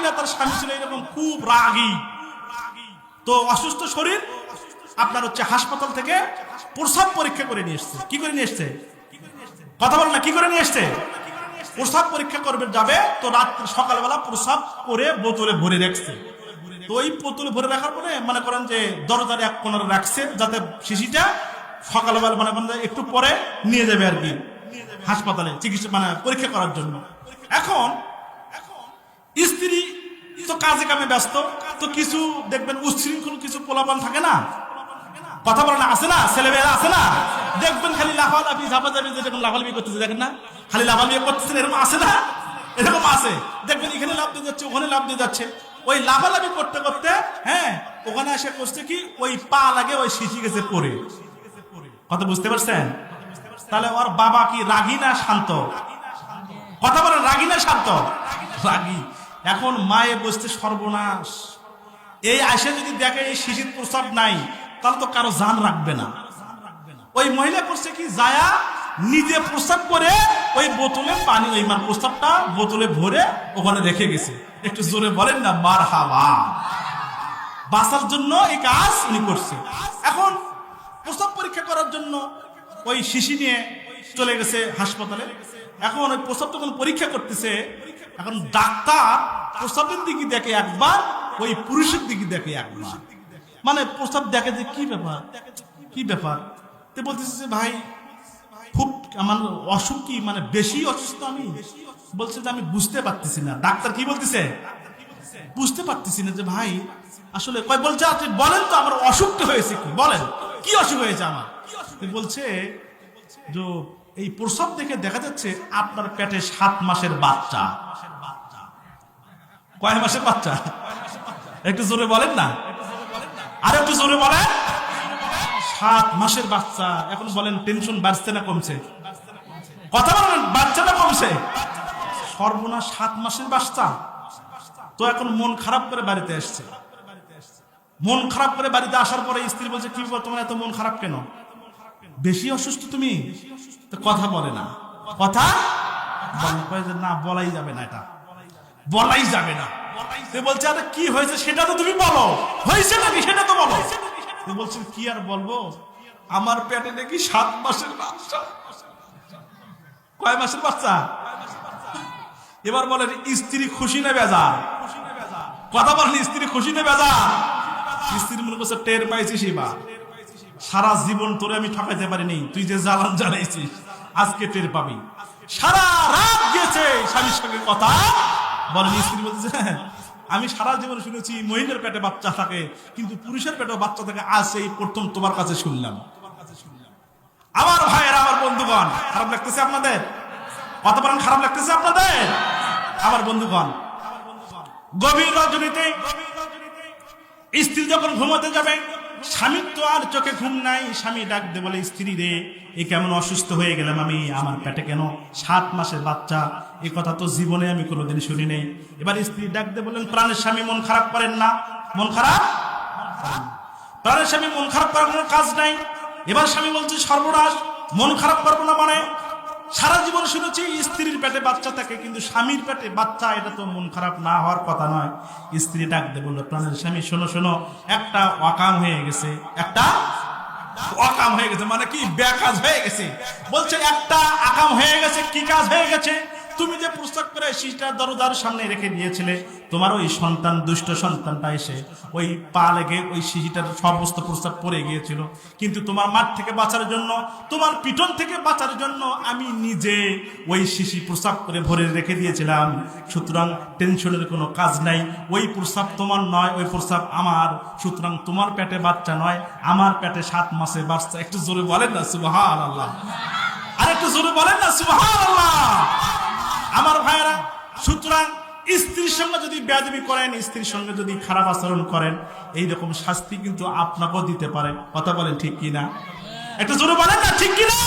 মহিলা তার স্বামী ছিল এরকম খুব রাগী, তো অসুস্থ শরীর, আপনার হচ্ছে হাসপাতাল থেকে প্রস্রাব পরীক্ষা করে নিয়ে এসছে। কি করে নিয়ে এসছে? কথা বলেন না, কি করে নিয়ে এসছে? প্রস্রাব পরীক্ষা করবে যাবে, তো রাত্রে সকালবেলা প্রস্রাব করে বোতলে ভরে রাখছে। তো ওই বোতলে ভরে রাখার পরে মনে করেন যে দরজার এক কোণে রাখছে, যাতে শিশিটা সকালবেলা মনে করেন একটু পরে নিয়ে যাবে আর কি হাসপাতালে চিকিৎসা মানে পরীক্ষা করার জন্য। এখন স্ত্রী তো কাজে কামে ব্যস্ত, তো কিছু দেখবেন উচ্ছৃঙ্খল কিছু পোলাপান থাকে না, কথা বলে না, আছে না, ছেলেমেয়েরা আছে না, দেখবেন খালি লাফালাফি ঝাপাঝাপি, যেরকম লাফালাফি করতেছে দেখেন না, খালি লাফালাফি করতেছেন, এরকম আছে না, এরকম আছে, দেখবেন এখানে লাফ দিয়ে যাচ্ছে, ওখানে লাফ দিয়ে যাচ্ছে। ওই লাফালাফি করতে করতে হ্যাঁ ওখানে এসে করছে কি, ওই পা লাগে ওই শিশি গেছে পরে। কথা বুঝতে পারছেন? তাহলে ওর বাবা কি রাগী না শান্ত? কথা বলেন, রাগী না শান্ত? রাগী। এখন মায়ে বসতে সর্বনাশ, এই আয়সা যদি দেখে এই শিশির প্রস্রাব নাই, তাহলে তো কারো জান রাখবে না। ওই মহিলা করছে কি, যায়া নিজে প্রস্রাব করে ওই বোতলে পানি, ওই মানে প্রস্রাবটা বোতলে ভরে ওখানে রেখে গেছে। একটু জোরে বলেন না মারহাবা। বাঁচার জন্য এই কাজ উনি করছে। এখন প্রস্রাব পরীক্ষা করার জন্য ওই শিশি নিয়ে চলে গেছে হাসপাতালে। এখন ওই প্রস্রাব যখন পরীক্ষা করতেছে, এখন ডাক্তার প্রস্রাবের দিকে দেখে একবার, ওই পুরুষের দিকে দেখে একবার, মানে প্রস্তাব দেখে যে কি ব্যাপার, কি ব্যাপার। তো বলতেছে যে ভাই খুব আমার অসুখ কি, মানে বেশি অসুস্থ আমি। বলছে যে আমি বুঝতে পারতেছি না। ডাক্তার কি বলতেছে? বুঝতে পারতেছি না যে ভাই আসলে কয়। বলছে আপনি বলেন তো আমার অসুখটা হয়েছে কি, বলেন কি অসুখ হয়েছে আমার। বলছে যে এই প্রস্রাব দেখে দেখা যাচ্ছে আপনার পেটে 7 মাসের বাচ্চা। কয় মাসের বাচ্চা? একটু জোরে বলেন না, আর একটু জোরে বলেন। 7 মাসের বাচ্চা। এখন বলেন টেনশন বাড়ছে না কমছে? কথা বলেন, বাচ্চা না কমছে? সর্বনাশ, 7 মাসের বাচ্চা। তো এখন মন খারাপ করে বাড়িতে আসছে। মন খারাপ করে বাড়িতে আসার পরে স্ত্রী বলছে কি ব্যাপার তোমার এত মন খারাপ কেন? বেশি অসুস্থ তুমি? তো কথা বলে না, কথা বলে না, বলাই যাবে না, এটা বলাই যাবে না। বলছে আরে কি হয়েছে সেটা তো তুমি বলো, হয়েছে নাকি সেটা তো বলো। বলছেন কি আর বলবো, আমার পেটে নাকি 7 মাসের বাচ্চা। কয় মাসের বাচ্চা? এবার বলেন স্ত্রী খুশি না বেজার? কথা বলেন, স্ত্রী খুশি না বেজার? স্ত্রী মনে করছে টের পাইছিস এবার, সারা জীবন তোরে আমি ঠকাইতে পারিনি, তুই যে জ্বালান জ্বালাইছিস আজকে টের পাবি। সারা রাত গেছে স্বামীর সঙ্গে কথা বলেন। স্ত্রী বলছে আমি সারা জীবন শুনেছি মহিলার পেটে বাচ্চা থাকে, কিন্তু পুরুষের পেটে বাচ্চা থাকে আজ এই প্রথম তোমার কাছে শুনলাম। আমার ভাইয়েরা, আমার বন্ধুগণ, খারাপ লাগতেছে আপনাদের? কত বলেন খারাপ লাগতেছে আপনাদের? আমার বন্ধুগণ, গভীর রজনীতে স্ত্রী যখন ঘুমাতে যাবে, স্বামীর তো আর চোখে ঘুম নাই। স্বামী ডাক দে বলে স্ত্রী রে, এ কেমন অসুস্থ হয়ে গেলাম আমি, আমার পেটে কেন 7 মাসের বাচ্চা? এই কথা তো জীবনে আমি কোনোদিন শুনি নেই। এবার স্ত্রী ডাক দে বলেন প্রাণের স্বামী মন খারাপ করেন না। মন খারাপ? প্রাণের স্বামী মন খারাপ করার কোনো কাজ নাই। এবার স্বামী বলছে সর্বনাশ, মন খারাপ করবো না মানে? সারা জীবন শুনেছি স্ত্রীর পেটে বাচ্চা থাকে, কিন্তু স্বামীর পেটে বাচ্চা, এটা তো মন খারাপ না হওয়ার কথা নয়। স্ত্রী ডাকতে বললো প্রাণের স্বামী শোনো শোনো, একটা অকাম হয়ে গেছে, একটা অকাম হয়ে গেছে, মানে কি বেকাজ হয়ে গেছে। বলছে একটা আকাম হয়ে গেছে। কি কাজ হয়ে গেছে? তুমি যে প্রস্তাব করে শিশিটা দরজার সামনে রেখে দিয়েছিলে, তোমার ওই সন্তান, দুষ্ট সন্তানটা এসে ওই পা লেগে ওই শিশিটার সমস্ত প্রস্তাব পড়ে গিয়েছিল, কিন্তু তোমার মাঠ থেকে বাঁচার জন্য, তোমার পিটন থেকে বাঁচার জন্য আমি নিজে ওই শিশি প্রস্তাব করে ভরে রেখে দিয়েছিলাম। সুতরাং টেনশনের কোনো কাজ নাই, ওই প্রস্তাব তোমার নয়, ওই প্রস্তাব আমার। সুতরাং তোমার পেটে বাচ্চা নয়, আমার পেটে 7 মাসের বাচ্চা। একটু জোরে বলেন না সুবহানাল্লাহ, আর একটু জোরে বলেন না সুবহানাল্লাহ। আমার ভাইয়েরা, সুতরাং স্ত্রীর সঙ্গে যদি বেয়াদবি করেন, স্ত্রীর সঙ্গে যদি খারাপ আচরণ করেন, এইরকম শাস্তি কিন্তু আপনাকেও দিতে পারে। কথা বলেন ঠিক কিনা? একটু জোরে বলেন না ঠিক কিনা?